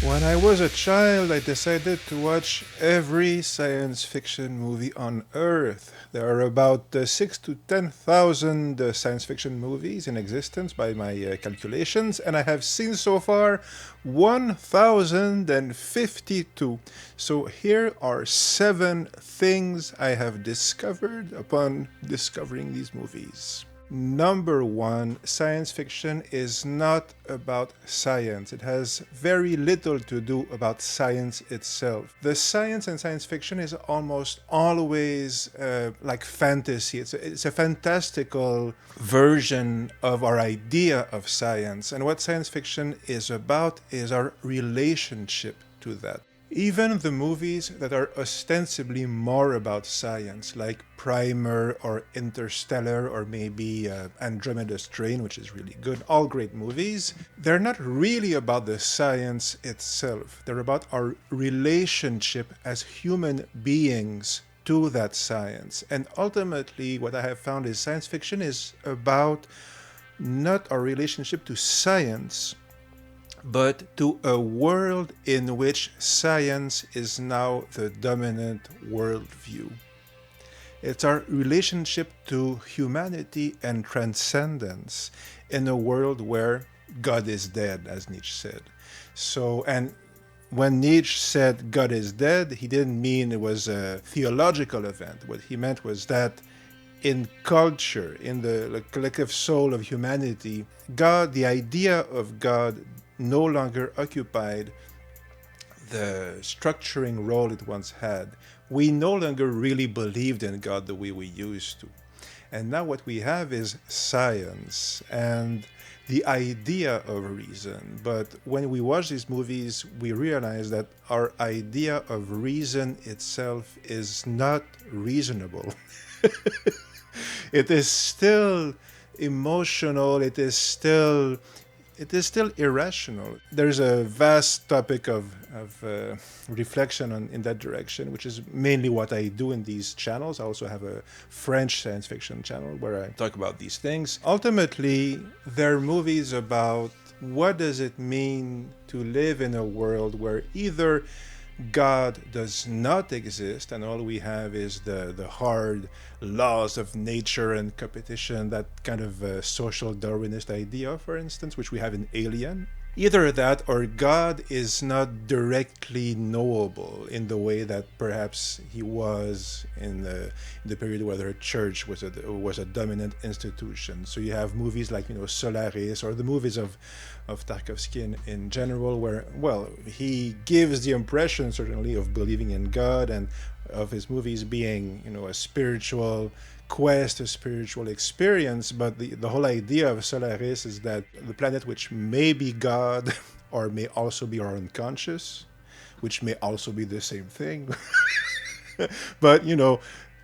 When I was a child, I decided to watch every science fiction movie on Earth. There are about 6 to 10,000 science fiction movies in existence by my calculations, and I have seen so far 1,052. So here are 7 things I have discovered upon discovering these movies. Number one, science fiction is not about science. It has very little to do about science itself. The science in science fiction is almost always like fantasy. It's a fantastical version of our idea of science. And what science fiction is about is our relationship to that. Even the movies that are ostensibly more about science, like Primer or Interstellar or maybe Andromeda's Strain, which is really good, all great movies, they're not really about the science itself. They're about our relationship as human beings to that science. And ultimately, what I have found is science fiction is about not our relationship to science, but to a world in which science is now the dominant worldview. It's our relationship to humanity and transcendence in a world where God is dead, as Nietzsche said. And when Nietzsche said God is dead, he didn't mean it was a theological event. What he meant was that in culture, in the collective soul of humanity, God, the idea of God, no longer occupied the structuring role it once had. We no longer really believed in God the way we used to. And now what we have is science and the idea of reason. But when we watch these movies, we realize that our idea of reason itself is not reasonable. It is still emotional, it is still irrational. There's a vast topic of reflection in that direction, which is mainly what I do in these channels. I also have a French science fiction channel where I talk about these things. Ultimately, they're movies about what does it mean to live in a world where either God does not exist and all we have is the hard laws of nature and competition, that kind of social Darwinist idea, for instance, which we have in Alien. Either that or God is not directly knowable in the way that perhaps he was in the period where the church was a dominant institution. So you have movies like Solaris, or the movies of Tarkovsky in general, where, well, he gives the impression certainly of believing in God and of his movies being a spiritual quest, a spiritual experience, but the whole idea of Solaris is that the planet, which may be God or may also be our unconscious, which may also be the same thing, but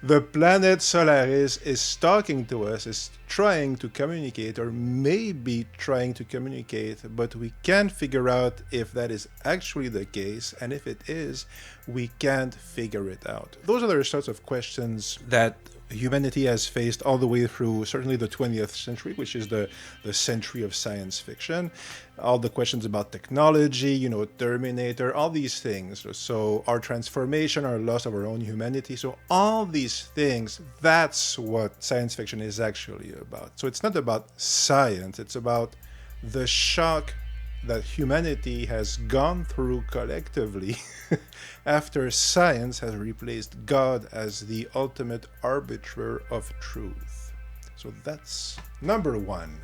the planet Solaris is talking to us, is trying to communicate, or maybe trying to communicate, but we can't figure out if that is actually the case, and if it is, we can't figure it out. Those are the sorts of questions that humanity has faced all the way through certainly the 20th century, which is the century of science fiction. All the questions about technology, Terminator, all these things. So our transformation, our loss of our own humanity. So all these things, that's what science fiction is actually about. So it's not about science, it's about the shock that humanity has gone through collectively after science has replaced God as the ultimate arbiter of truth. So that's number one.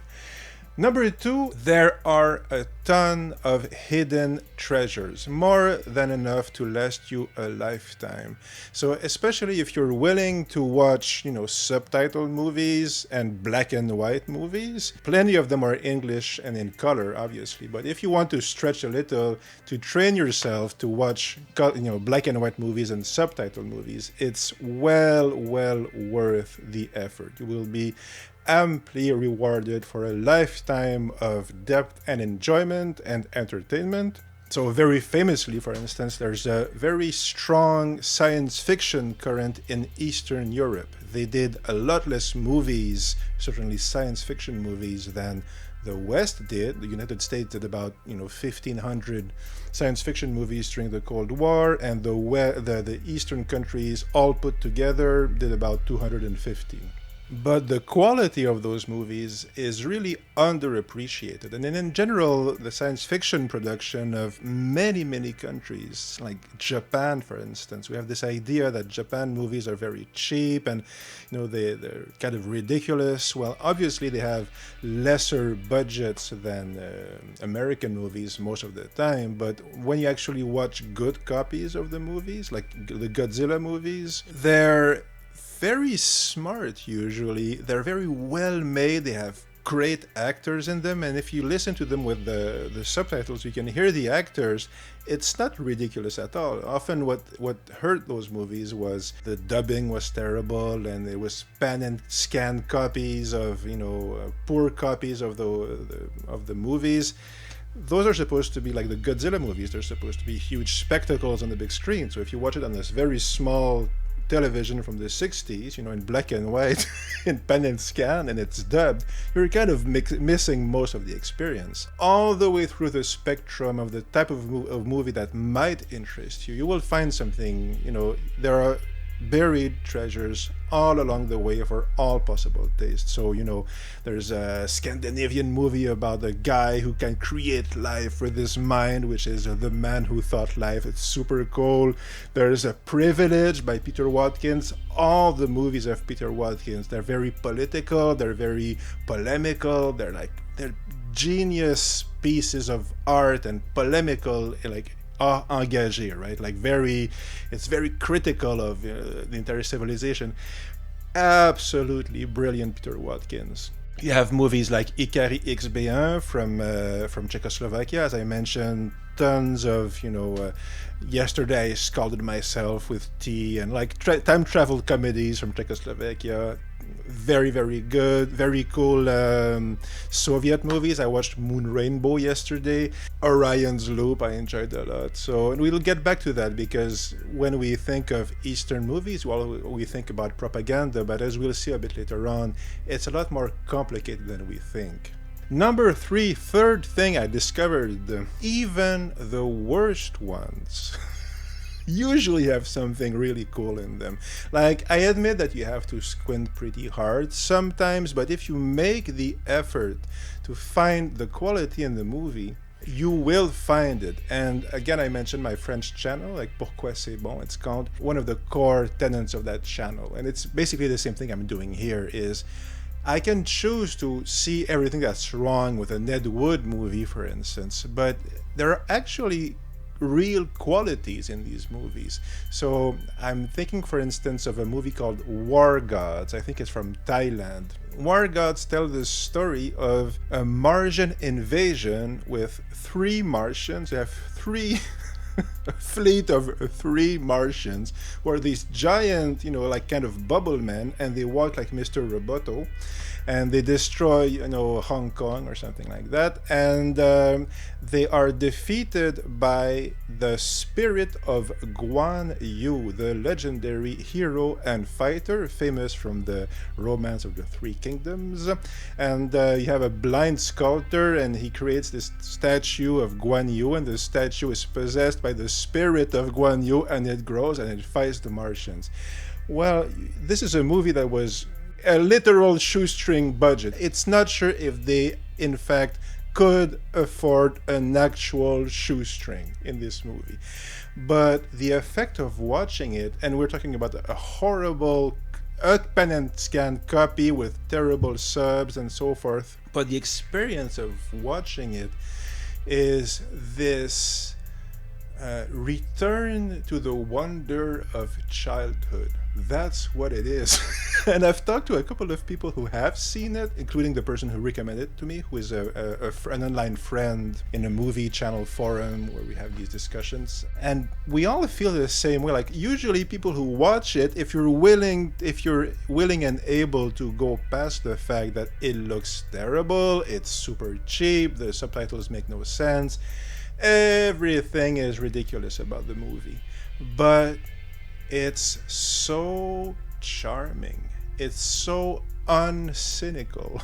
Number two, there are a ton of hidden treasures, more than enough to last you a lifetime. So especially if you're willing to watch, subtitled movies and black and white movies, plenty of them are English and in color, obviously. But if you want to stretch a little to train yourself to watch, black and white movies and subtitled movies, it's well worth the effort. You will be amply rewarded for a lifetime of depth and enjoyment and entertainment. So very famously, for instance, there's a very strong science fiction current in Eastern Europe. They did a lot less movies, certainly science fiction movies, than the West did. The United States did about 1,500 science fiction movies during the Cold War, and the Eastern countries all put together did about 250. But the quality of those movies is really underappreciated. And then in general, the science fiction production of many, many countries, like Japan, for instance, we have this idea that Japan movies are very cheap and they're kind of ridiculous. Well, obviously they have lesser budgets than American movies most of the time. But when you actually watch good copies of the movies, like the Godzilla movies, they're very smart usually. They're very well made. They have great actors in them, and if you listen to them with the subtitles, you can hear the actors. It's not ridiculous at all. Often what hurt those movies was the dubbing was terrible, and it was pan and scan copies of poor copies of the movies. Those are supposed to be like the Godzilla movies. They're supposed to be huge spectacles on the big screen. So if you watch it on this very small television from the 60s, in black and white, in pen and scan, and it's dubbed, you're kind of missing most of the experience. All the way through the spectrum of the type of movie that might interest you, you will find something, there are buried treasures all along the way for all possible tastes. So, there's a Scandinavian movie about a guy who can create life with his mind, which is The Man Who Thought Life. It's super cool. There's a Privilege by Peter Watkins. All the movies of Peter Watkins, they're very political, they're very polemical, they're genius pieces of art and polemical, engagé, right? It's very critical of the entire civilization. Absolutely brilliant Peter Watkins. You have movies like Ikari XB1 from Czechoslovakia, as I mentioned. Tons of Yesterday I Scalded Myself with Tea, and time travel comedies from Czechoslovakia. Very, very good, very cool Soviet movies. I watched Moon Rainbow yesterday. Orion's Loop, I enjoyed a lot. So, and we'll get back to that, because when we think of Eastern movies, we think about propaganda, but as we'll see a bit later on, it's a lot more complicated than we think. Number 3, third thing I discovered, even the worst ones usually have something really cool in them. I admit that you have to squint pretty hard sometimes, but if you make the effort to find the quality in the movie, you will find it. And again, I mentioned my French channel, Pourquoi c'est bon, it's called. One of the core tenets of that channel, and it's basically the same thing I'm doing here, is I can choose to see everything that's wrong with an Ed Wood movie, for instance, but there are actually real qualities in these movies. So I'm thinking, for instance, of a movie called War Gods. I think it's from Thailand. War Gods tell the story of a Martian invasion with 3 Martians. They have 3 a fleet of 3 Martians who are these giant, kind of bubble men, and they walk like Mr. Roboto, and they destroy, Hong Kong or something like that, and they are defeated by the spirit of Guan Yu, the legendary hero and fighter, famous from the Romance of the Three Kingdoms. And you have a blind sculptor, and he creates this statue of Guan Yu, and the statue is possessed by the spirit of Guan Yu, and it grows and it fights the Martians. Well, this is a movie that was a literal shoestring budget. It's not sure if they, in fact, could afford an actual shoestring in this movie. But the effect of watching it, and we're talking about a horrible pen and scan copy with terrible subs and so forth, but the experience of watching it is this return to the wonder of childhood. That's what it is. And I've talked to a couple of people who have seen it, including the person who recommended it to me, who is an online friend in a movie channel forum where we have these discussions. And we all feel the same way. Usually people who watch it, if you're willing and able to go past the fact that it looks terrible, it's super cheap, the subtitles make no sense, everything is ridiculous about the movie. But it's so charming. It's so uncynical.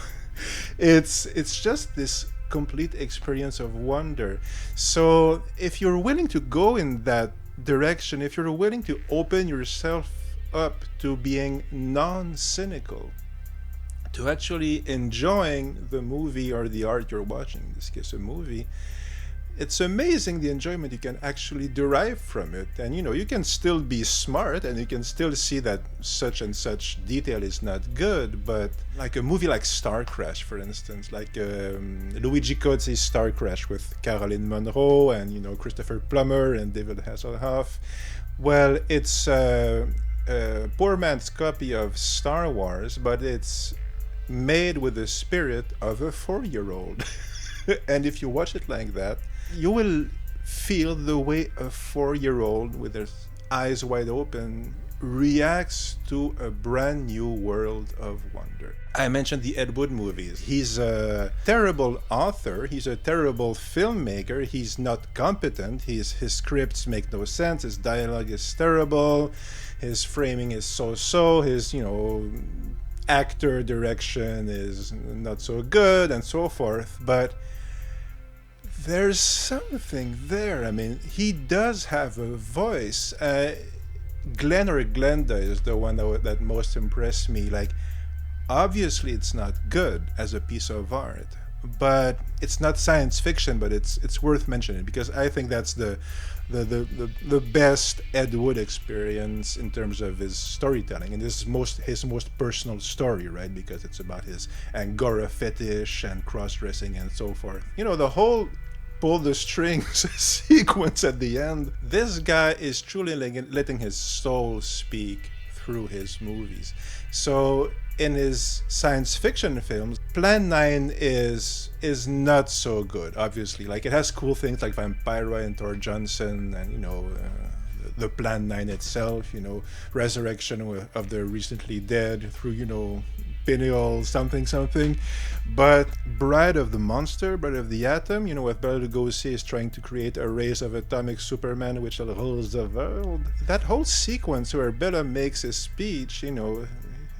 It's just this complete experience of wonder. So if you're willing to go in that direction, if you're willing to open yourself up to being non-cynical, to actually enjoying the movie or the art you're watching, in this case a movie, it's amazing the enjoyment you can actually derive from it. And you can still be smart and you can still see that such and such detail is not good, but like a movie like Starcrash, for instance, like Luigi Cozzi's Starcrash with Caroline Munro and Christopher Plummer and David Hasselhoff. Well, it's a poor man's copy of Star Wars, but it's made with the spirit of a 4-year-old. And if you watch it like that, you will feel the way a 4-year-old with their eyes wide open reacts to a brand new world of wonder. I mentioned the Ed Wood movies. He's a terrible author. He's a terrible filmmaker. He's not competent. His scripts make no sense. His dialogue is terrible. His framing is so-so. His, actor direction is not so good and so forth. But there's something there. I mean, he does have a voice. Glenn or Glenda is the one that most impressed me. Like, obviously it's not good as a piece of art, but it's not science fiction, but it's worth mentioning because I think that's the best Ed Wood experience in terms of his storytelling, and this is his most personal story, right? Because it's about his Angora fetish and cross-dressing and so forth. The whole pull the strings sequence at the end. This guy is truly letting his soul speak through his movies. So in his science fiction films, Plan 9 is not so good, obviously. Like, it has cool things like Vampira and Thor Johnson and, the Plan 9 itself, resurrection of the recently dead through, Pineal something. But Bride of the Monster, Bride of the Atom, with Bela Lugosi is trying to create a race of atomic Superman which rules the world. That whole sequence where Bela makes his speech,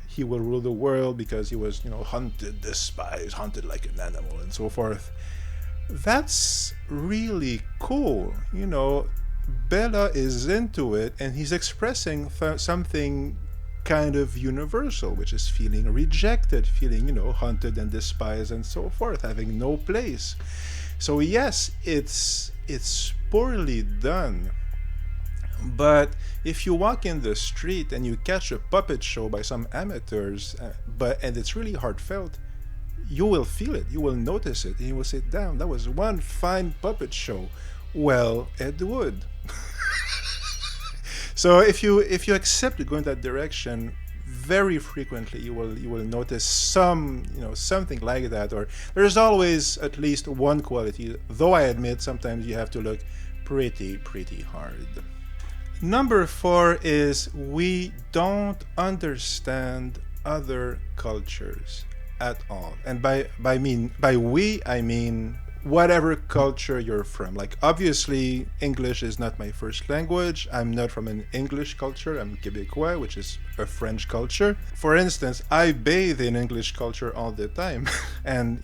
he will rule the world because he was, hunted, despised, hunted like an animal and so forth. That's really cool. Bela is into it and he's expressing something kind of universal, which is feeling rejected, feeling, hunted and despised and so forth, having no place. So yes, it's poorly done. But if you walk in the street and you catch a puppet show by some amateurs, and it's really heartfelt, you will feel it, you will notice it, and you will say, damn, that was one fine puppet show. Well, Ed Wood. So if you accept to go in that direction, very frequently you will notice something like that, or there's always at least one quality, though I admit sometimes you have to look pretty hard. Number 4 is we don't understand other cultures at all. And by we, I mean whatever culture you're from. Like, obviously, English is not my first language. I'm not from an English culture. I'm Québécois, which is a French culture. For instance, I bathe in English culture all the time. And,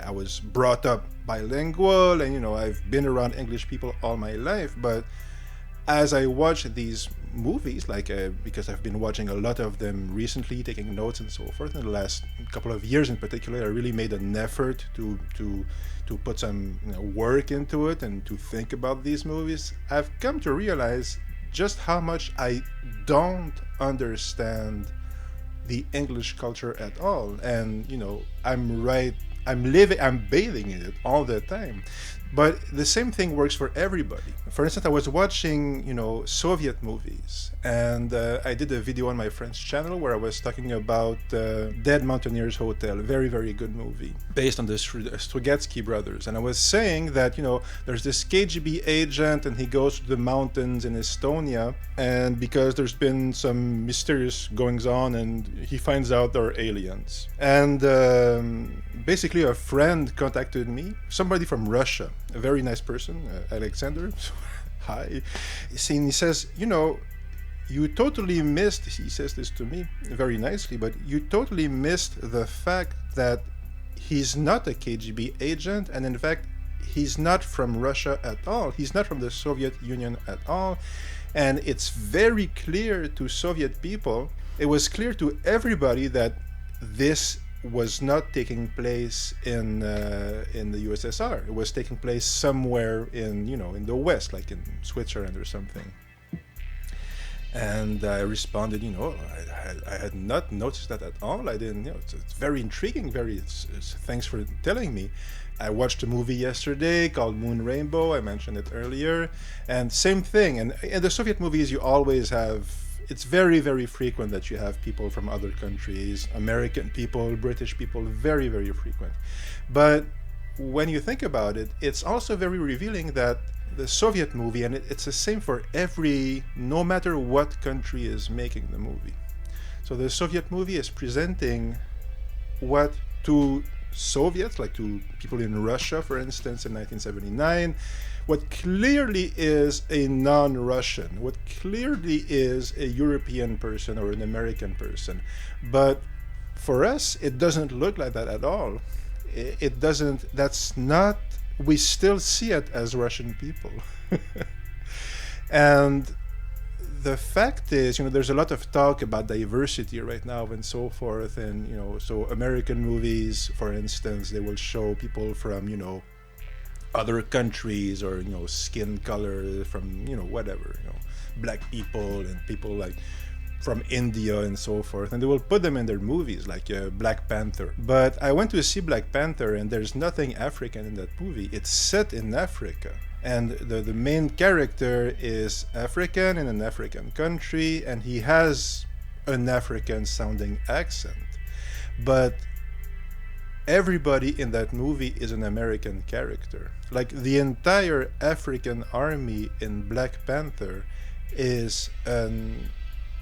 I was brought up bilingual and, I've been around English people all my life. But as I watch these movies, because I've been watching a lot of them recently, taking notes and so forth, in the last couple of years in particular, I really made an effort to put some work into it and to think about these movies. I've come to realize just how much I don't understand the English culture at all. And I'm bathing in it all the time. But the same thing works for everybody. For instance, I was watching, Soviet movies, and I did a video on my friend's channel where I was talking about Dead Mountaineer's Hotel, a very, very good movie, based on the Strugatsky brothers. And I was saying that, there's this KGB agent, and he goes to the mountains in Estonia, and because there's been some mysterious goings on, and he finds out there are aliens. And basically a friend contacted me, somebody from Russia, a very nice person, Alexander. Hi. He says, you totally missed, he says this to me very nicely, but you totally missed the fact that he's not a KGB agent, and in fact, he's not from Russia at all. He's not from the Soviet Union at all. And it's very clear to Soviet people, it was clear to everybody that this was not taking place in the USSR. It was taking place somewhere in, in the West, like in Switzerland or something. And I responded, I had not noticed that at all. I didn't, it's very intriguing, thanks for telling me. I watched a movie yesterday called Moon Rainbow. I mentioned it earlier. And same thing. And in the Soviet movies, you always have, it's very, very frequent that you have people from other countries, American people, British people, very, very frequent. But when you think about it, it's also very revealing that the Soviet movie, and it's the same for no matter what country is making the movie. So the Soviet movie is presenting what to Soviets, like to people in Russia, for instance, in 1979, what clearly is a non-Russian, what clearly is a European person or an American person. But for us, it doesn't look like that at all. It doesn't, that's not, we still see it as Russian people. And the fact is, there's a lot of talk about diversity right now and so forth. And, so American movies, for instance, they will show people from, other countries or, skin color from, whatever, black people and people like from India and so forth, and they will put them in their movies like Black Panther. But I went to see Black Panther and there's nothing African in that movie. It's set in Africa, and the main character is African in an African country, and he has an African sounding accent. But everybody in that movie is an American character. Like the entire African army in Black Panther is an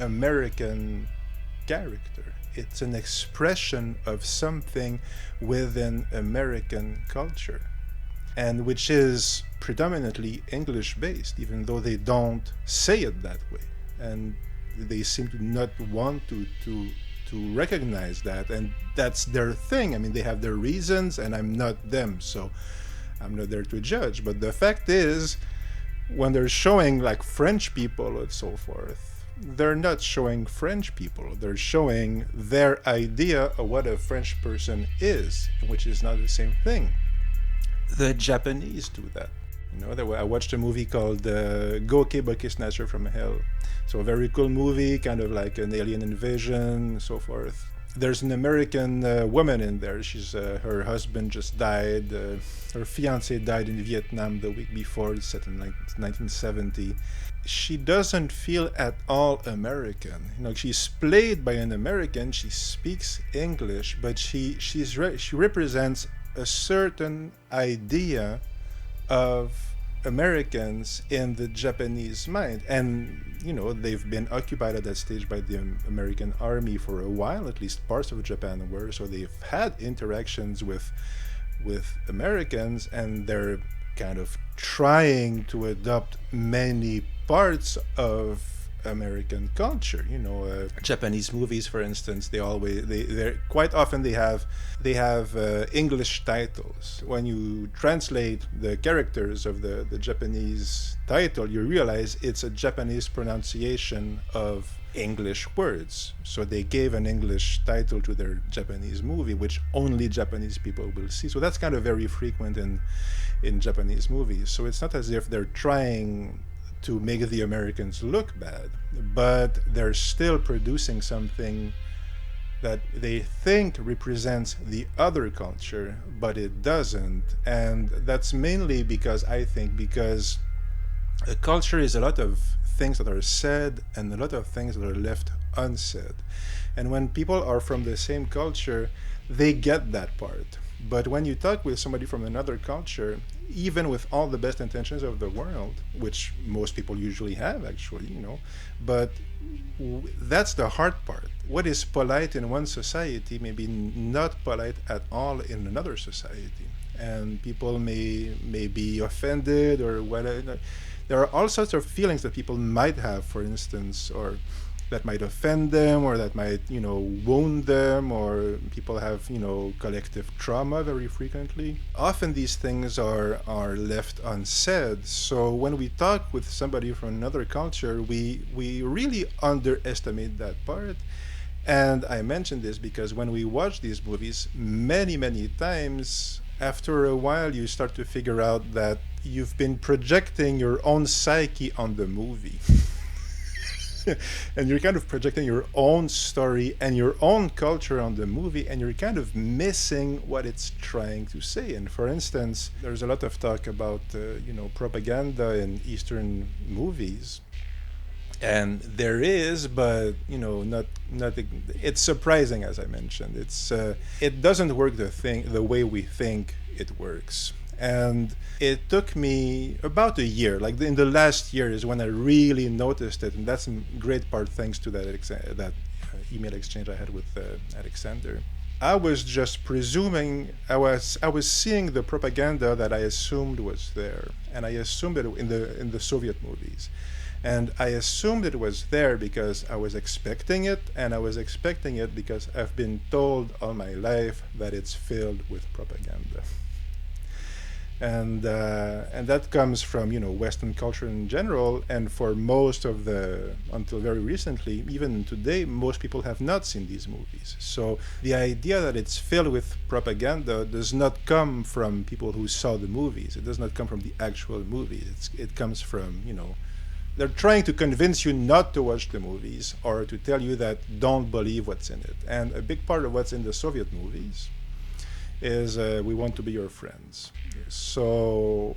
American character. It's an expression of something within American culture, and which is predominantly English based, even though they don't say it that way, and they seem to not want to recognize that, and that's their thing. I mean, they have their reasons, and I'm not them, so I'm not there to judge. But the fact is, when they're showing like French people and so forth, they're not showing French people. They're showing their idea of what a French person is, which is not the same thing. The Japanese do that. I watched a movie called Goke Bodysnatcher from Hell. So a very cool movie, kind of like an alien invasion, so forth. There's an American woman in there. She's her husband just died. Her fiancé died in Vietnam the week before. It's set in 1970. She doesn't feel at all American. She's played by an American. She speaks English, but she represents a certain idea of Americans in the Japanese mind. And they've been occupied at that stage by the American army for a while, at least parts of Japan were, so they've had interactions with Americans, and they're kind of trying to adopt many parts of American culture. Japanese movies, for instance, they're quite often they have English titles. When you translate the characters of the Japanese title, you realize it's a Japanese pronunciation of English words. So they gave an English title to their Japanese movie, which only Japanese people will see. So that's kind of very frequent in Japanese movies. So it's not as if they're trying to make the Americans look bad, but they're still producing something that they think represents the other culture, but it doesn't. And that's mainly because a culture is a lot of things that are said and a lot of things that are left unsaid. And when people are from the same culture, they get that part. But when you talk with somebody from another culture, even with all the best intentions of the world, which most people usually have, actually, but that's the hard part. What is polite in one society may be not polite at all in another society. And people may be offended or whatever. There are all sorts of feelings that people might have, for instance, or that might offend them, or that might, wound them, or people have, collective trauma very frequently. Often these things are left unsaid. So when we talk with somebody from another culture, we really underestimate that part. And I mention this because when we watch these movies many, many times, after a while you start to figure out that you've been projecting your own psyche on the movie. And you're kind of projecting your own story and your own culture on the movie, and you're kind of missing what it's trying to say. And for instance, there's a lot of talk about propaganda in Eastern movies. And there is, but not. It's surprising, as I mentioned. It doesn't work the way we think it works. And it took me about a year. Like in the last year is when I really noticed it, and that's in great part thanks to that email exchange I had with Alexander. I was just presuming, I was seeing the propaganda that I assumed was there, and I assumed it in the Soviet movies. And I assumed it was there because I was expecting it, and I was expecting it because I've been told all my life that it's filled with propaganda. And that comes from Western culture in general, and for most of until very recently, even today, most people have not seen these movies. So the idea that it's filled with propaganda does not come from people who saw the movies. It does not come from the actual movies. It comes from they're trying to convince you not to watch the movies, or to tell you that don't believe what's in it. And a big part of what's in the Soviet movies is we want to be your friends. So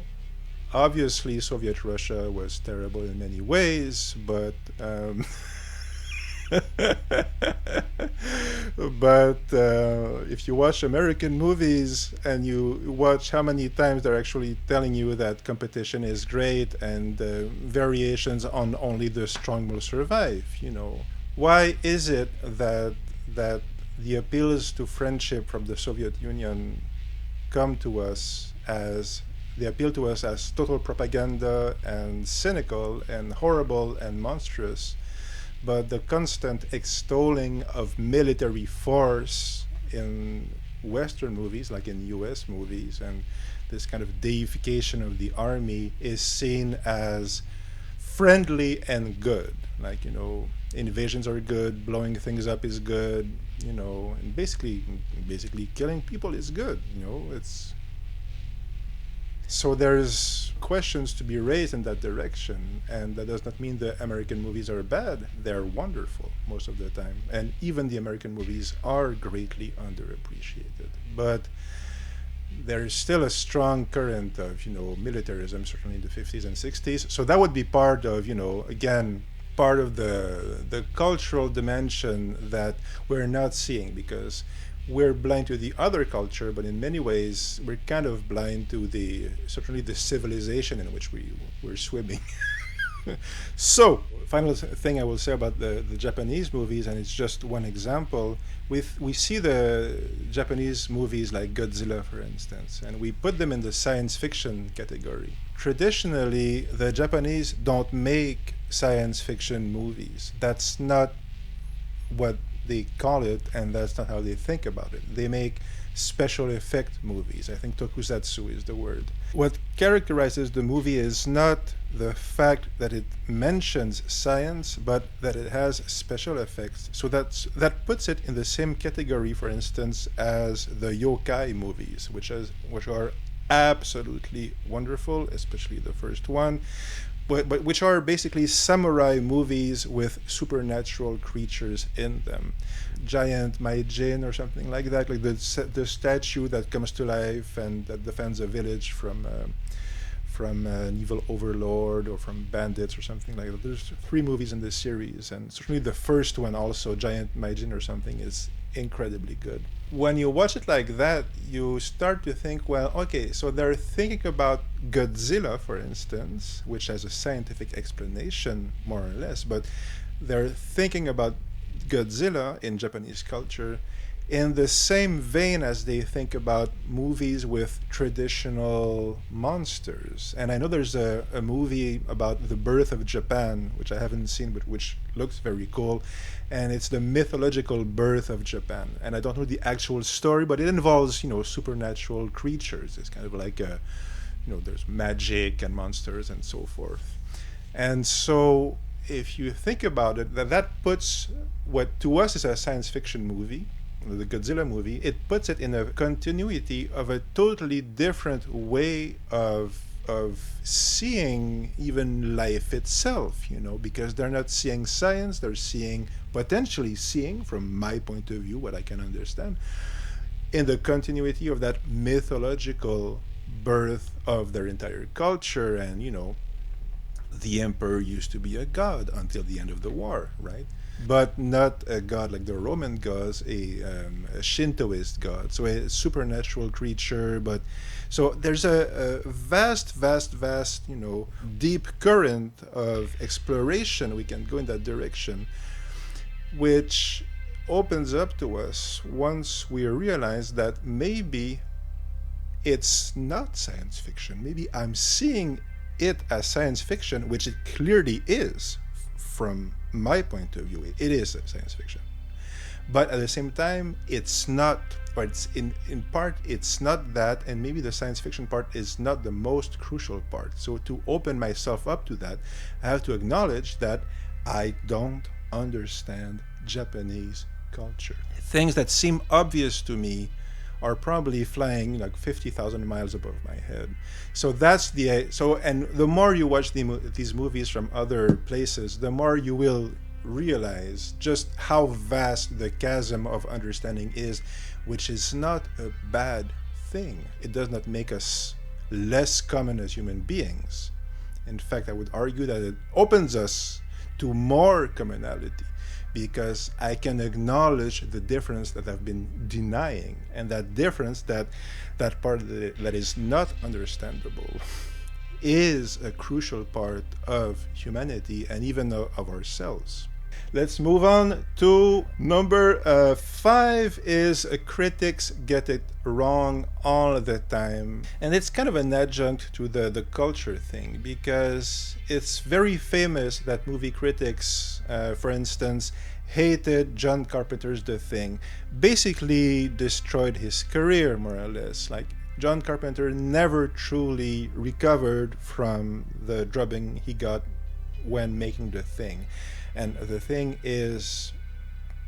obviously Soviet Russia was terrible in many ways, but if you watch American movies and you watch how many times they're actually telling you that competition is great and variations on only the strong will survive, why is it that the appeals to friendship from the Soviet Union come to us as they appeal to us as total propaganda and cynical and horrible and monstrous, but the constant extolling of military force in Western movies, like in US movies, and this kind of deification of the army is seen as friendly and good. Like, invasions are good, blowing things up is good, and basically killing people is good. So there's questions to be raised in that direction, and that does not mean the American movies are bad. They're wonderful most of the time, and even the American movies are greatly underappreciated. But there's still a strong current of militarism, certainly in the 50s and 60s. So that would be part of again, part of the cultural dimension that we're not seeing, because we're blind to the other culture, but in many ways we're kind of blind to certainly the civilization in which we're swimming. So, final thing I will say about the Japanese movies, and it's just one example. We see the Japanese movies like Godzilla, for instance, and we put them in the science fiction category. Traditionally, the Japanese don't make science fiction movies. That's not what they call it, and that's not how they think about it. They make special effect movies. I think tokusatsu is the word. What characterizes the movie is not the fact that it mentions science, but that it has special effects. So that puts it in the same category, for instance, as the yokai movies, which are absolutely wonderful, especially the first one. But which are basically samurai movies with supernatural creatures in them. Giant Maijin or something like that, like the statue that comes to life and that defends a village from an evil overlord or from bandits or something like that. There's 3 movies in this series, and certainly the first one also, Giant Maijin or something, is incredibly good. When you watch it like that, you start to think, well, okay, so they're thinking about Godzilla, for instance, which has a scientific explanation, more or less, but they're thinking about Godzilla in Japanese culture in the same vein as they think about movies with traditional monsters. And I know there's a movie about the birth of Japan, which I haven't seen, but which looks very cool. And it's the mythological birth of Japan. And I don't know the actual story, but it involves, supernatural creatures. It's kind of like there's magic and monsters and so forth. And so if you think about it, that puts what to us is a science fiction movie, the Godzilla movie, it puts it in a continuity of a totally different way of seeing even life itself, because they're not seeing science, they're potentially seeing, from my point of view, what I can understand, in the continuity of that mythological birth of their entire culture. And, the emperor used to be a god until the end of the war, right? But not a god like the Roman gods, a Shintoist god, so a supernatural creature. But so there's a vast, deep current of exploration. We can go in that direction, which opens up to us once we realize that maybe it's not science fiction. Maybe I'm seeing it as science fiction, which it clearly is from my point of view. It is science fiction, but at the same time it's not, or it's in part it's not that, and maybe the science fiction part is not the most crucial part. So to open myself up to that, I have to acknowledge that I don't understand Japanese culture. Things that seem obvious to me are probably flying like 50,000 miles above my head. So that's and the more you watch these movies from other places, the more you will realize just how vast the chasm of understanding is, which is not a bad thing. It does not make us less common as human beings. In fact, I would argue that it opens us to more commonality, because I can acknowledge the difference that I've been denying, and that difference, that part that is not understandable, is a crucial part of humanity and even of ourselves. Let's move on to number 5 is critics get it wrong all the time. And it's kind of an adjunct to the culture thing, because it's very famous that movie critics, for instance, hated John Carpenter's The Thing, basically destroyed his career, more or less. Like, John Carpenter never truly recovered from the drubbing he got when making The Thing. And The Thing is,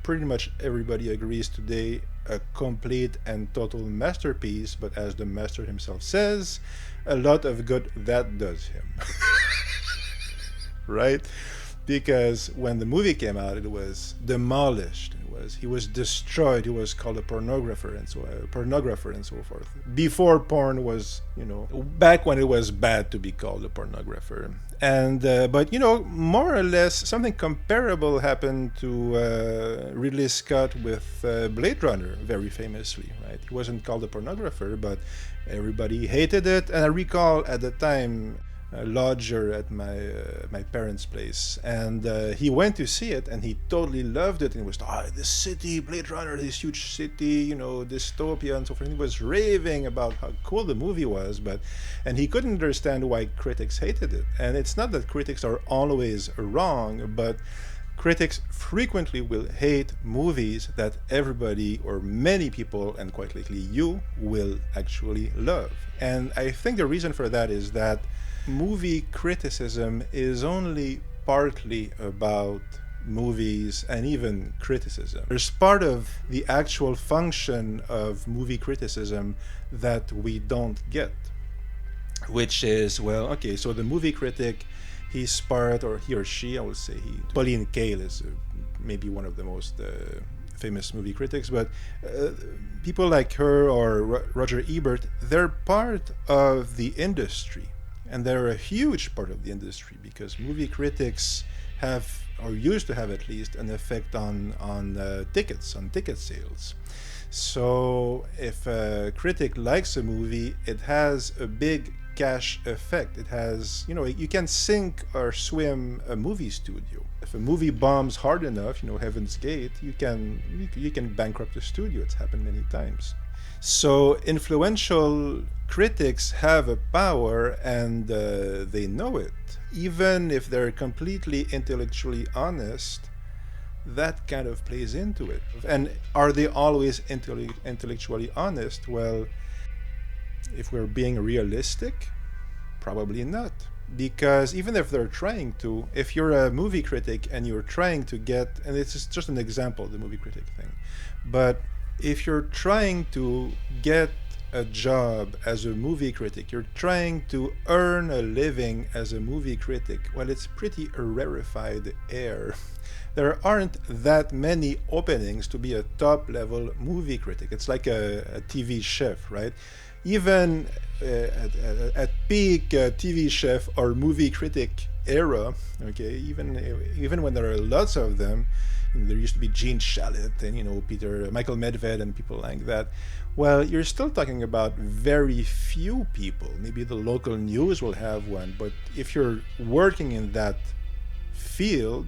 pretty much everybody agrees today, a complete and total masterpiece, but as the master himself says, a lot of good that does him. Right? Because when the movie came out, it was demolished. He was destroyed. He was called a pornographer and so forth. Before porn was, back when it was bad to be called a pornographer. And but more or less something comparable happened to Ridley Scott with Blade Runner, very famously, right? He wasn't called a pornographer, but everybody hated it. And I recall at the time, a lodger at my parents' place, and he went to see it, and he totally loved it, and was this city, Blade Runner, this huge city, dystopia and so forth. And he was raving about how cool the movie was, and he couldn't understand why critics hated it. And it's not that critics are always wrong, but critics frequently will hate movies that everybody, or many people, and quite likely you, will actually love. And I think the reason for that is that movie criticism is only partly about movies and even criticism. There's part of the actual function of movie criticism that we don't get, which is, so the movie critic, he's part, or he or she, I would say Pauline Kael is maybe one of the most famous movie critics, but people like her or Roger Ebert, they're part of the industry. And they're a huge part of the industry, because movie critics have, or used to have at least, an effect on ticket sales. So if a critic likes a movie, it has a big cash effect. It has, you can sink or swim a movie studio. if a movie bombs hard enough, Heaven's Gate, you can bankrupt the studio. It's happened many times. So influential critics have a power, and they know it. Even if they're completely intellectually honest, that kind of plays into it. And are they always intellectually honest? Well, if we're being realistic, probably not. Because even if they're trying to, if you're a movie critic and you're trying to get, and it's just an example, the movie critic thing, but if you're trying to get a job as a movie critic, you're trying to earn a living as a movie critic, well, it's pretty a rarefied air. There aren't that many openings to be a top level movie critic. It's like a TV chef, right? Even at peak TV chef or movie critic era, okay, even when there are lots of them, there used to be Gene Shalit and Michael Medved and people like that. Well, you're still talking about very few people. Maybe the local news will have one, but if you're working in that field,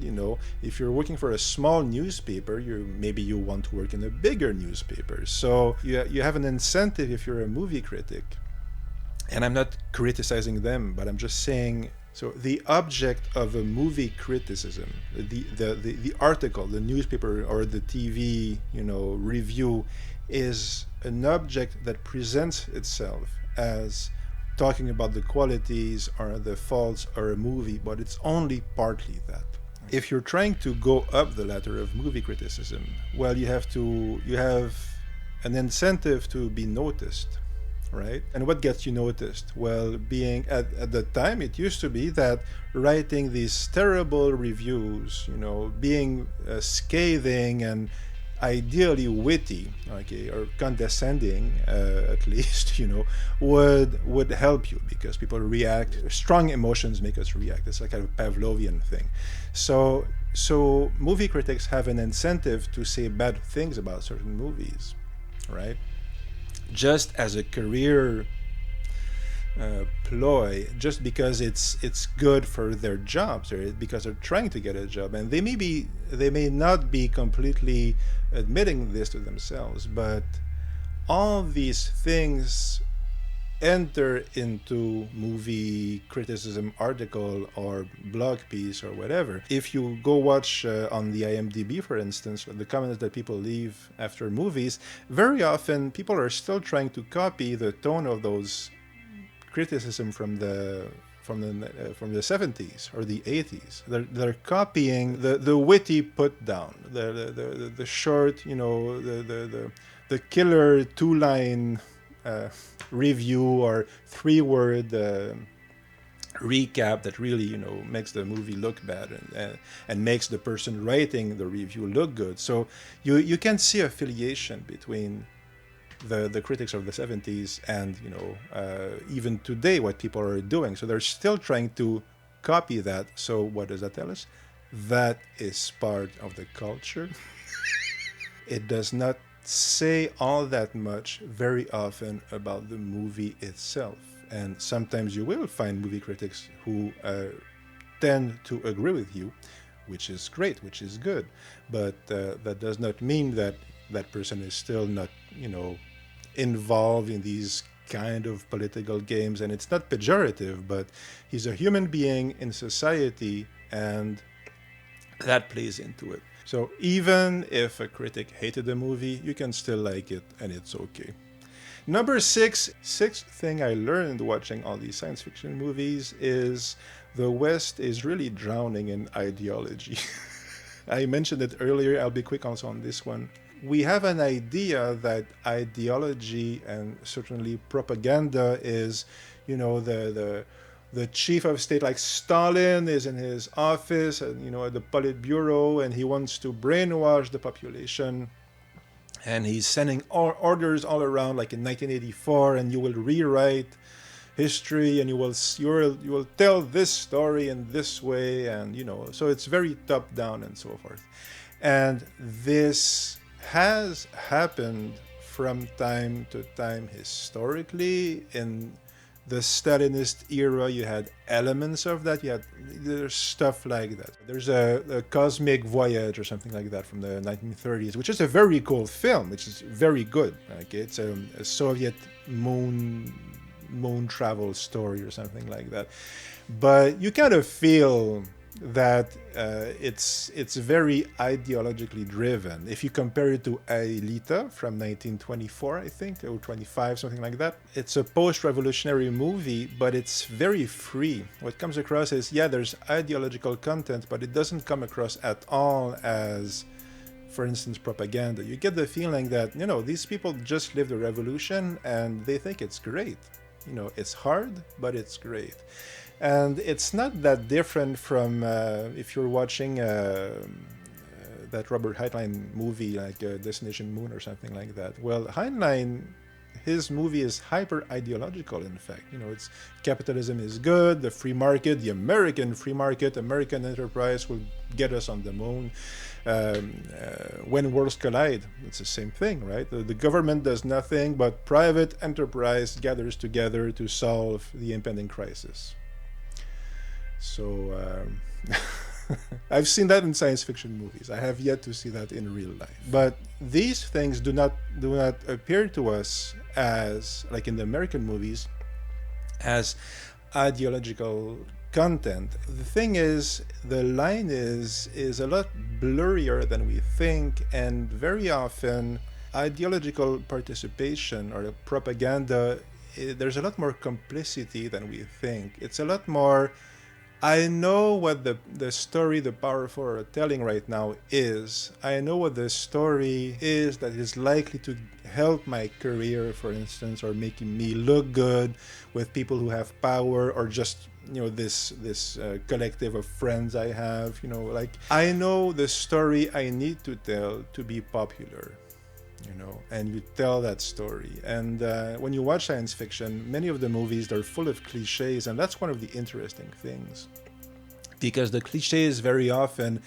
if you're working for a small newspaper, maybe you want to work in a bigger newspaper. So you have an incentive if you're a movie critic. And I'm not criticizing them, but I'm just saying, so the object of a movie criticism, the article, the newspaper or the TV, review, is an object that presents itself as talking about the qualities or the faults of a movie, but it's only partly that. If you're trying to go up the ladder of movie criticism, well, you have an incentive to be noticed, right? And what gets you noticed? Well, being at the time, it used to be that writing these terrible reviews, being scathing and ideally witty, okay, or condescending, at least, would help you, because people react. Strong emotions make us react. It's like a Pavlovian thing. So movie critics have an incentive to say bad things about certain movies, right? Just as a career ploy, just because it's good for their jobs, or because they're trying to get a job, and they may not be completely admitting this to themselves, but all these things enter into movie criticism article or blog piece or whatever. If you go watch on the IMDb, for instance, the comments that people leave after movies, very often people are still trying to copy the tone of those criticism from the 70s or the 80s. They're copying the witty put down, the short, the killer 2-line review or 3-word recap that really makes the movie look bad and makes the person writing the review look good. So you can see affiliation between the critics of the 70s and even today what people are doing. So they're still trying to copy that. So what does that tell us? That is part of the culture. It does not say all that much very often about the movie itself. And sometimes you will find movie critics who tend to agree with you, which is great, which is good. But that does not mean that that person is still not, involved in these kind of political games. And it's not pejorative, but he's a human being in society, and that plays into it. So even if a critic hated the movie, you can still like it, and it's okay. Number sixth thing I learned watching all these science fiction movies is the West is really drowning in ideology. I mentioned it earlier. I'll be quick also on this one. We have an idea that ideology and certainly propaganda is, the chief of state, like Stalin is in his office and, at the Politburo, and he wants to brainwash the population. And he's sending orders all around, like in 1984, and you will rewrite history, and you will tell this story in this way, and so it's very top down and so forth. And this has happened from time to time historically in the Stalinist era, you had elements of that. There's stuff like that. There's a cosmic Voyage or something like that from the 1930s, which is a very cool film, which is very good. Like it's a Soviet moon travel story or something like that. But you kind of feel that it's very ideologically driven. If you compare it to Aelita from 1924, I think, or 25, something like that, it's a post-revolutionary movie, but it's very free. What comes across is, yeah, there's ideological content, but it doesn't come across at all as, for instance, propaganda. You get the feeling that, you know, these people just lived a revolution and they think it's great. You know, it's hard, but it's great. And it's not that different from if you're watching that Robert Heinlein movie, like Destination Moon or something like that. Well, Heinlein, his movie is hyper ideological, in fact. You know, it's capitalism is good, the free market, the American free market, American enterprise will get us on the moon. When worlds collide, it's the same thing, right? The government does nothing, but private enterprise gathers together to solve the impending crisis. So I've seen that in science fiction movies. I have yet to see that in real life. But these things do not appear to us as, like in the American movies, as ideological content. The thing is, the line is a lot blurrier than we think, and very often ideological participation or propaganda, there's a lot more complicity than we think. It's a lot more, I know what the story the powerful are telling right now is. I know what the story is that is likely to help my career, for instance, or making me look good with people who have power, or just, you know, this collective of friends I have. You know, like, I know the story I need to tell to be popular. You know, and you tell that story. And when you watch science fiction, many of the movies, they're full of cliches, and that's one of the interesting things, because the cliches very often,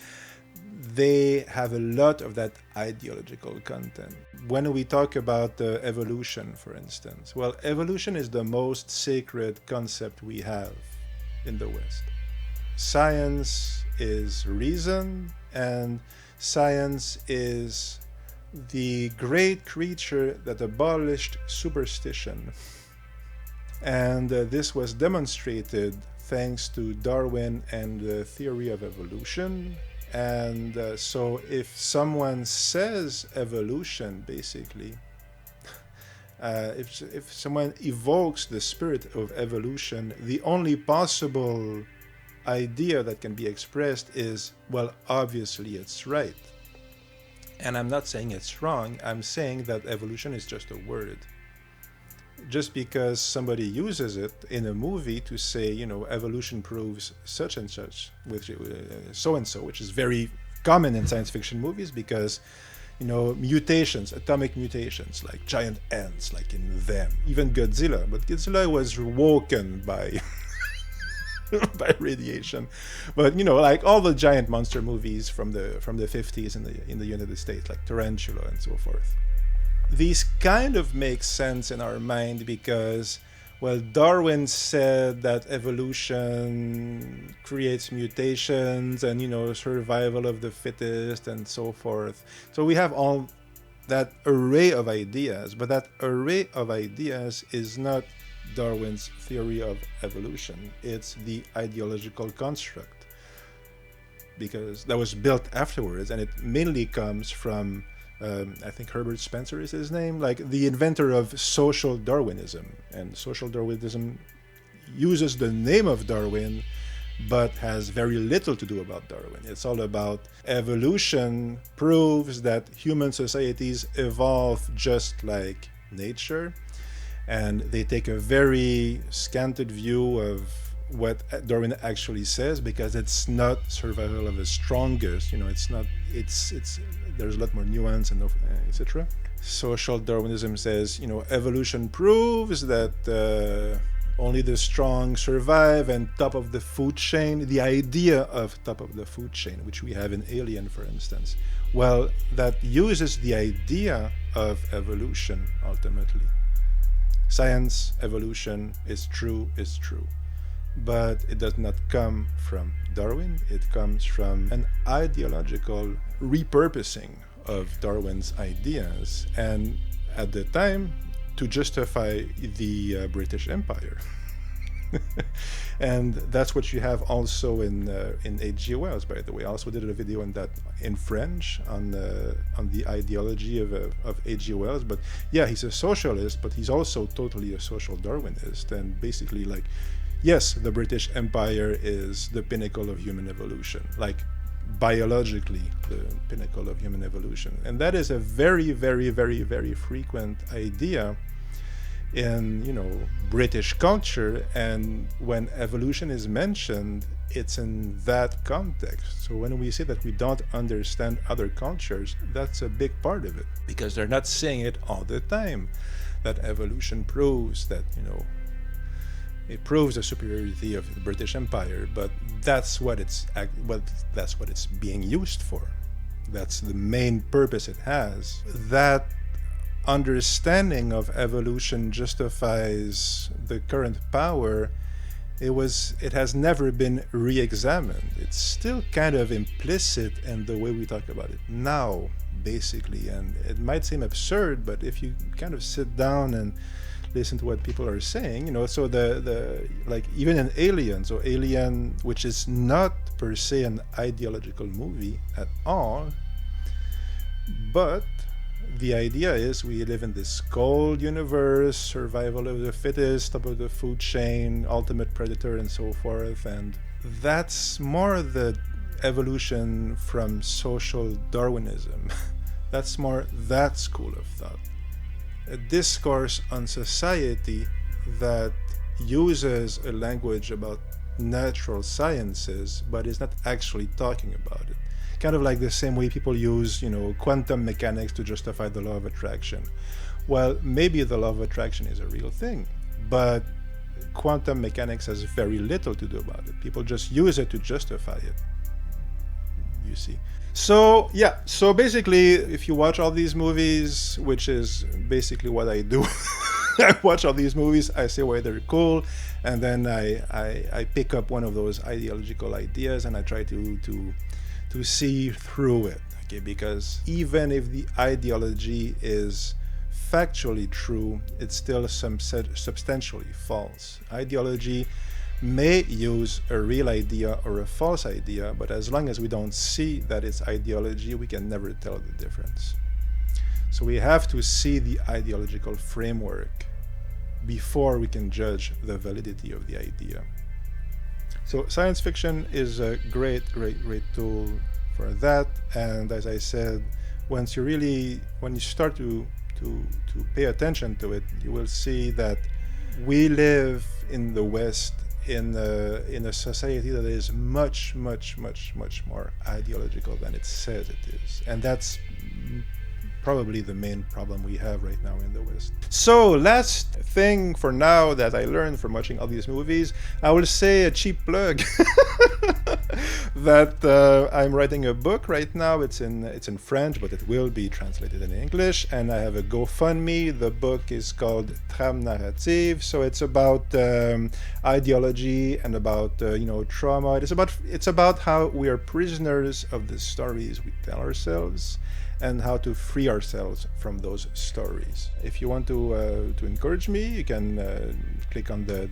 they have a lot of that ideological content. When we talk about evolution, for instance, well, evolution is the most sacred concept we have in the West. Science is reason, and science is the great creature that abolished superstition. And this was demonstrated thanks to Darwin and the theory of evolution. And so if someone says evolution, basically, if someone evokes the spirit of evolution, the only possible idea that can be expressed is, well, obviously it's right. And I'm not saying it's wrong, I'm saying that evolution is just a word. Just because somebody uses it in a movie to say, you know, evolution proves such and such, which so-and-so, which is very common in science fiction movies, because, you know, mutations, atomic mutations, like giant ants, like in them, even Godzilla. But Godzilla was woken by by radiation. But, you know, like all the giant monster movies from the 50s in the United States, like Tarantula and so forth. These kind of make sense in our mind because, well, Darwin said that evolution creates mutations and, you know, survival of the fittest and so forth. So we have all that array of ideas, but that array of ideas is not Darwin's theory of evolution. It's the ideological construct, because that was built afterwards, and it mainly comes from I think Herbert Spencer is his name, like the inventor of social Darwinism. And social Darwinism uses the name of Darwin, but has very little to do about Darwin. It's all about evolution proves that human societies evolve just like nature. And they take a very scanted view of what Darwin actually says, because it's not survival of the strongest, you know, it's not, it's there's a lot more nuance and etc. Social Darwinism says, you know, evolution proves that only the strong survive, and top of the food chain, the idea of top of the food chain, which we have in Alien, for instance, well, that uses the idea of evolution ultimately. Science, evolution is true, but it does not come from Darwin. It comes from an ideological repurposing of Darwin's ideas, and at the time, to justify the British Empire. And that's what you have also in H.G. Wells, by the way. I also did a video on that in French on the ideology of H.G. Wells. But yeah, he's a socialist, but he's also totally a social Darwinist. And basically, like, yes, the British Empire is the pinnacle of human evolution, like biologically the pinnacle of human evolution. And that is a very, very, very, very frequent idea in, you know, British culture. And when evolution is mentioned, it's in that context. So when we say that we don't understand other cultures, that's a big part of it, because they're not saying it all the time, that evolution proves that, you know, it proves the superiority of the British Empire, but that's what it's being used for. That's the main purpose it has. That understanding of evolution justifies the current power. It has never been re-examined. It's still kind of implicit in the way we talk about it now, basically. And it might seem absurd, but if you kind of sit down and listen to what people are saying, you know, so the like even in Alien, so Alien, which is not per se an ideological movie at all, but the idea is we live in this cold universe, survival of the fittest, top of the food chain, ultimate predator, and so forth. And that's more the evolution from social Darwinism. That's more that school of thought. A discourse on society that uses a language about natural sciences, but is not actually talking about it. Kind of like the same way people use, you know, quantum mechanics to justify the law of attraction. Well, maybe the law of attraction is a real thing, but quantum mechanics has very little to do about it. People just use it to justify it, you see. So yeah, so basically, if you watch all these movies, which is basically what I do, I watch all these movies, I say why they're cool, and then I pick up one of those ideological ideas and I try to see through it, okay? Because even if the ideology is factually true, it's still substantially false. Ideology may use a real idea or a false idea, but as long as we don't see that it's ideology, we can never tell the difference. So we have to see the ideological framework before we can judge the validity of the idea. So science fiction is a great tool for that. And as I said, when you start to pay attention to it, you will see that we live in the West in a society that is much more ideological than it says it is. And that's probably the main problem we have right now in the West. So last thing for now that I learned from watching all these movies, I will say a cheap plug that I'm writing a book right now. It's in French, but it will be translated in English, and I have a GoFundMe. The book is called Trame Narrative, so it's about ideology and about trauma. It's about how we are prisoners of the stories we tell ourselves, and how to free ourselves from those stories. If you want to encourage me, you can click on the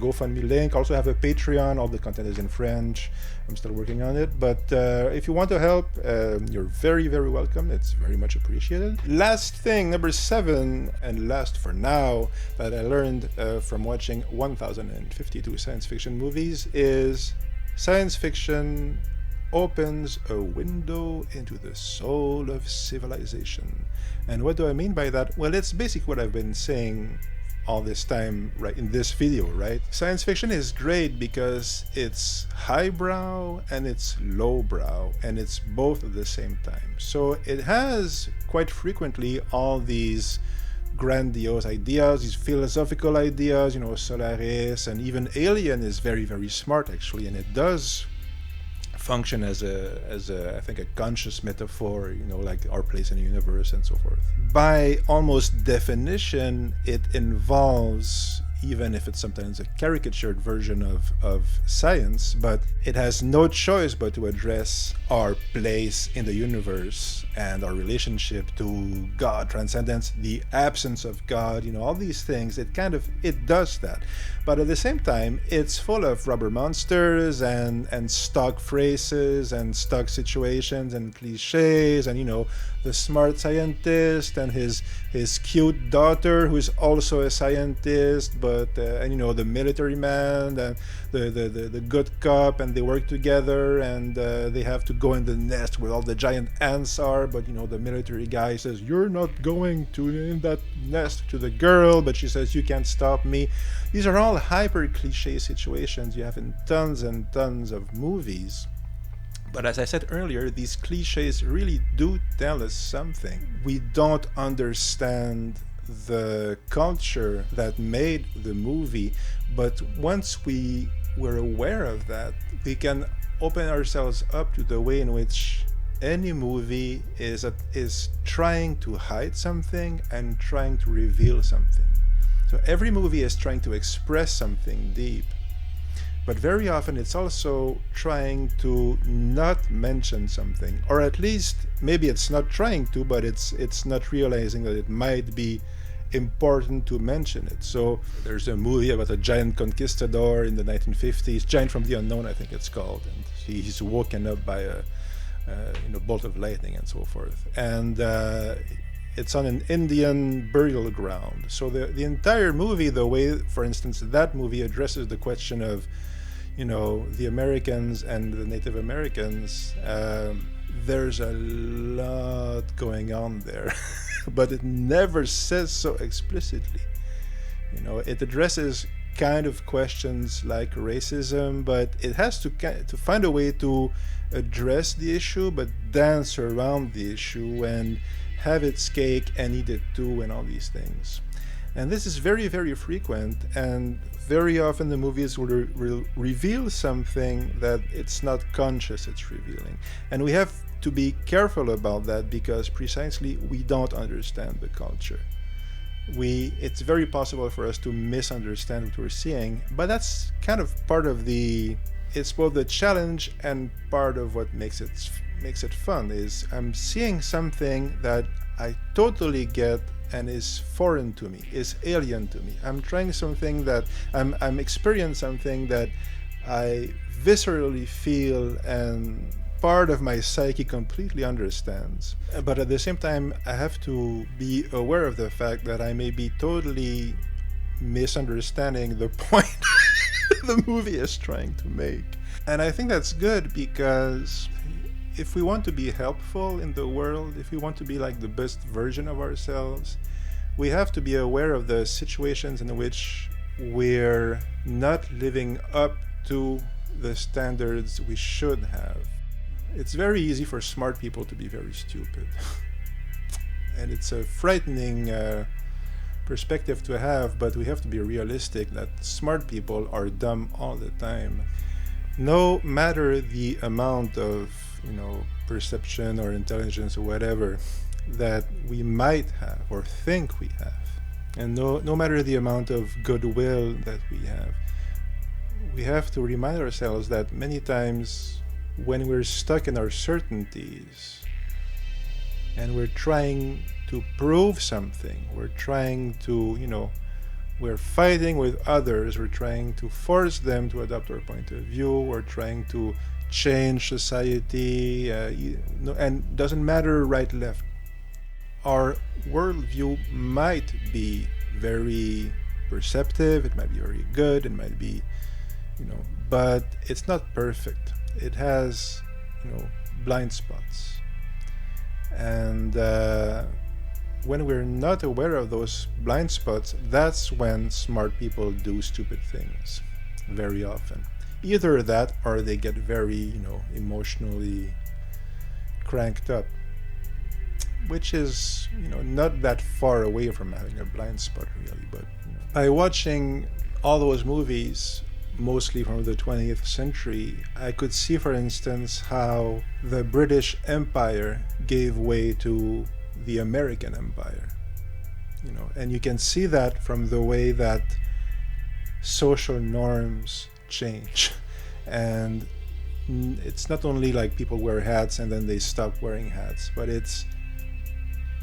GoFundMe link. Also have a Patreon. All the content is in French. I'm still working on it. But if you want to help, you're very welcome. It's very much appreciated. Last thing, number 7, and last for now, that I learned from watching 1052 science fiction movies is science fiction opens a window into the soul of civilization. And what do I mean by that? Well, it's basically what I've been saying all this time, right, in this video, right? Science fiction is great because it's highbrow and it's lowbrow, and it's both at the same time. So it has quite frequently all these grandiose ideas, these philosophical ideas, Solaris, and even Alien is very smart actually, and it does function as I think a conscious metaphor, like our place in the universe and so forth. By almost definition, it involves, even if it's sometimes a caricatured version of science, but it has no choice but to address our place in the universe and our relationship to God, transcendence, the absence of God, all these things. It does that. But at the same time, it's full of rubber monsters and stock phrases and stock situations and cliches and, the smart scientist and his cute daughter who's also a scientist, but the military man and the good cop, and they work together, and they have to go in the nest where all the giant ants are, but the military guy says, "You're not going to in that nest," to the girl, but she says, "You can't stop me." These are all hyper cliche situations you have in tons and tons of movies. But as I said earlier, these cliches really do tell us something. We don't understand the culture that made the movie, but once we were aware of that, we can open ourselves up to the way in which any movie is trying to hide something and trying to reveal something. So every movie is trying to express something deep. But very often it's also trying to not mention something, or at least maybe it's not trying to, but it's not realizing that it might be important to mention it. So there's a movie about a giant conquistador in the 1950s, Giant from the Unknown, I think it's called, and he's woken up by a bolt of lightning and so forth. And it's on an Indian burial ground. So the entire movie, the way, for instance, that movie addresses the question of the Americans and the Native Americans, there's a lot going on there, but it never says so explicitly. It addresses kind of questions like racism, but it has to find a way to address the issue, but dance around the issue and have its cake and eat it too, and all these things. And this is very, very frequent, and very often the movies will reveal something that it's not conscious it's revealing. And we have to be careful about that, because precisely we don't understand the culture. It's very possible for us to misunderstand what we're seeing, but that's kind of part of it's both the challenge and part of what makes it fun. Is I'm seeing something that I totally get and is foreign to me, is alien to me. I'm trying something that I'm experiencing something that I viscerally feel and part of my psyche completely understands. But at the same time, I have to be aware of the fact that I may be totally misunderstanding the point the movie is trying to make. And I think that's good, because if we want to be helpful in the world, if we want to be like the best version of ourselves, we have to be aware of the situations in which we're not living up to the standards we should have. It's very easy for smart people to be very stupid. And it's a frightening perspective to have, but we have to be realistic that smart people are dumb all the time. No matter the amount of perception or intelligence or whatever that we might have or think we have, and no matter the amount of goodwill that we have to remind ourselves that many times when we're stuck in our certainties and we're trying to prove something, we're trying to, we're fighting with others, we're trying to force them to adopt our point of view, we're trying to change society, and doesn't matter right, left. Our worldview might be very perceptive, it might be very good, it might be, but it's not perfect. It has, blind spots. And when we're not aware of those blind spots, that's when smart people do stupid things, very often. Either that, or they get very, emotionally cranked up, which is, not that far away from having a blind spot, really. But by watching all those movies, mostly from the 20th century, I could see, for instance, how the British Empire gave way to the American Empire. And you can see that from the way that social norms change. And it's not only like people wear hats and then they stop wearing hats, but it's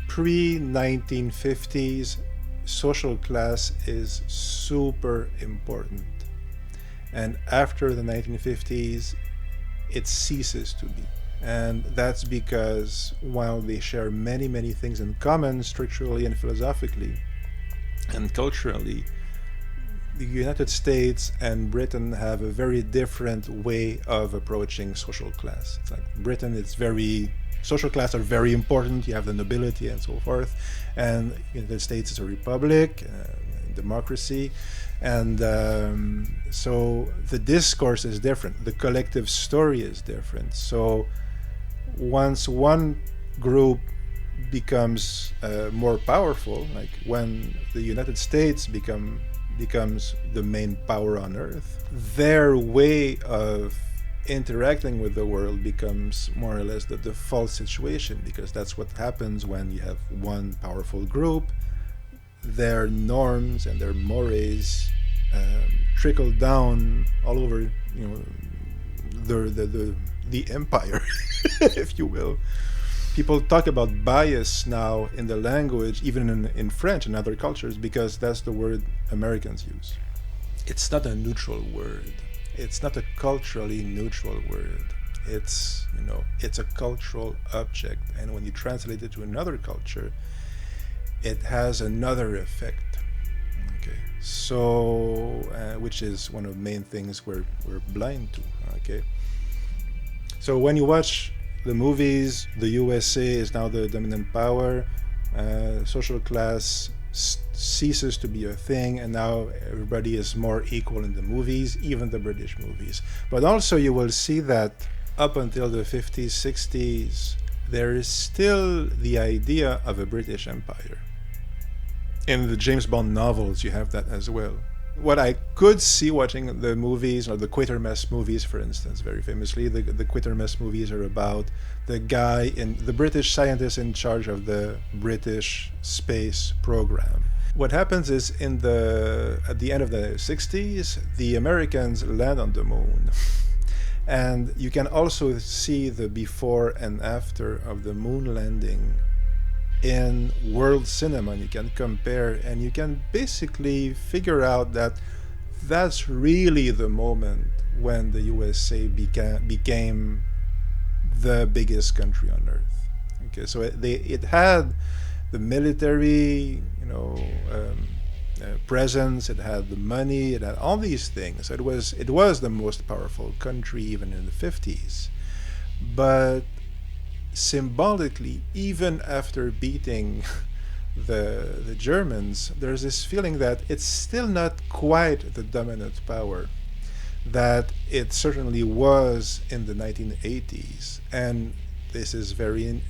pre-1950s. Social class is super important. And after the 1950s, it ceases to be. And that's because while they share many, many things in common, structurally and philosophically and culturally, the United States and Britain have a very different way of approaching social class. It's like Britain, social class are very important. You have the nobility and so forth. And the United States is a republic, democracy. And so the discourse is different. The collective story is different. So once one group becomes more powerful, like when the United States becomes the main power on earth, their way of interacting with the world becomes more or less the default situation, because that's what happens when you have one powerful group. Their norms and their mores trickle down all over, the empire, if you will. People talk about bias now in the language, even in French and other cultures, because that's the word Americans use. It's not a neutral word. It's not a culturally neutral word. It's a cultural object, and when you translate it to another culture, it has another effect. Okay, so which is one of the main things we're blind to. Okay, so when you watch the movies, the USA is now the dominant power. Social class ceases to be a thing, and now everybody is more equal in the movies, even the British movies. But also you will see that up until the 50s, 60s, there is still the idea of a British Empire. In the James Bond novels, you have that as well. What I could see watching the movies, or the Quatermass movies, for instance, very famously, the Quatermass movies are about the British scientist in charge of the British space program. What happens is at the end of the 60s, the Americans land on the moon. And you can also see the before and after of the moon landing in world cinema, and you can compare, and you can basically figure out that that's really the moment when the USA became the biggest country on earth. Okay, so it had the military, presence, it had the money, it had all these things. It was the most powerful country even in the 50s. But symbolically, even after beating the Germans, there's this feeling that it's still not quite the dominant power that it certainly was in the 1980s. And this is very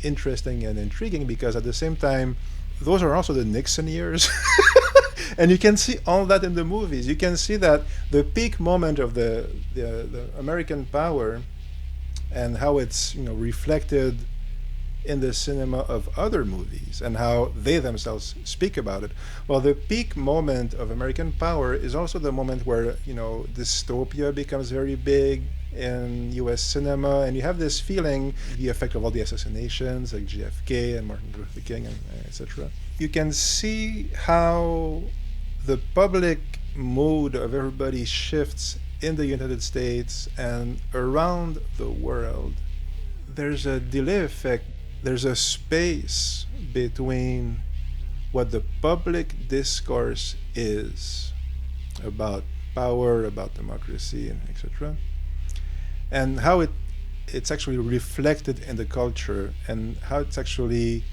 interesting and intriguing, because at the same time, those are also the Nixon years. And you can see all that in the movies. You can see that the peak moment of the American power and how it's reflected in the cinema of other movies and how they themselves speak about it. Well, the peak moment of American power is also the moment where dystopia becomes very big in US cinema, and you have this feeling, the effect of all the assassinations like JFK and Martin Luther King and etc. You can see how the public mood of everybody shifts in the United States and around the world. There's a delay effect. There's a space between what the public discourse is about power, about democracy, and etc., and how it's actually reflected in the culture, and how it's actually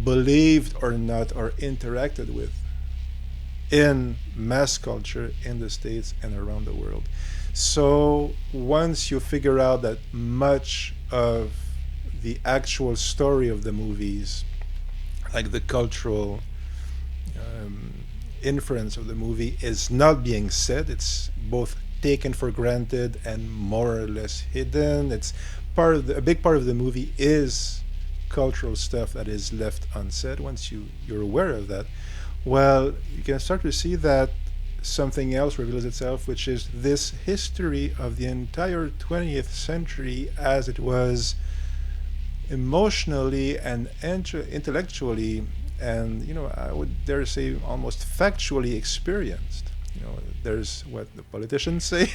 believed or not, or interacted with in mass culture in the States and around the world. So once you figure out that much of the actual story of the movies, like the cultural inference of the movie is not being said. It's both taken for granted and more or less hidden. It's part of a big part of the movie is cultural stuff that is left unsaid. Once you're aware of that, well, you can start to see that something else reveals itself, which is this history of the entire 20th century as it was emotionally and intellectually, and I would dare say almost factually experienced. There's what the politicians say,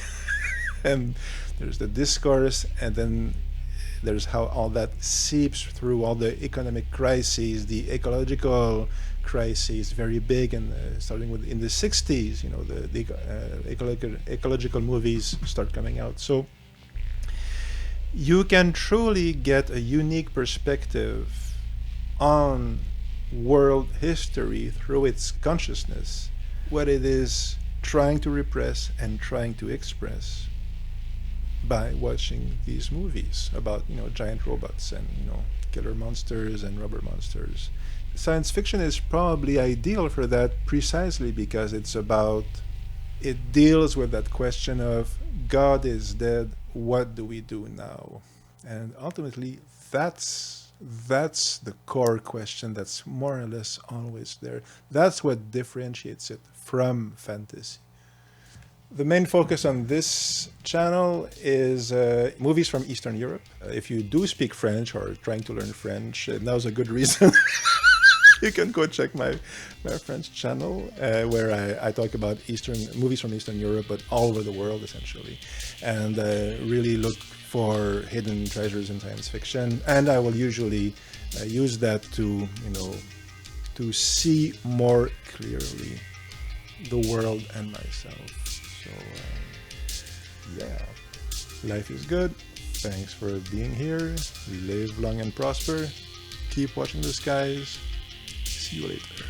and there's the discourse, and then there's how all that seeps through all the economic crises, the ecological crises, very big, and starting with in the 60s, the ecological movies start coming out. So you can truly get a unique perspective on world history through its consciousness, what it is trying to repress and trying to express by watching these movies about giant robots and killer monsters and rubber monsters. Science fiction is probably ideal for that precisely because it deals with that question of God is dead, what do we do now? And ultimately that's the core question that's more or less always there. That's what differentiates it from fantasy. The main focus on this channel is movies from Eastern Europe. If you do speak French or are trying to learn French, now's a good reason. You can go check my French channel where I talk about movies from Eastern Europe, but all over the world essentially, and really look for hidden treasures in science fiction. And I will usually use that to see more clearly the world and myself. So yeah, life is good. Thanks for being here. Live long and prosper. Keep watching the skies. See you later.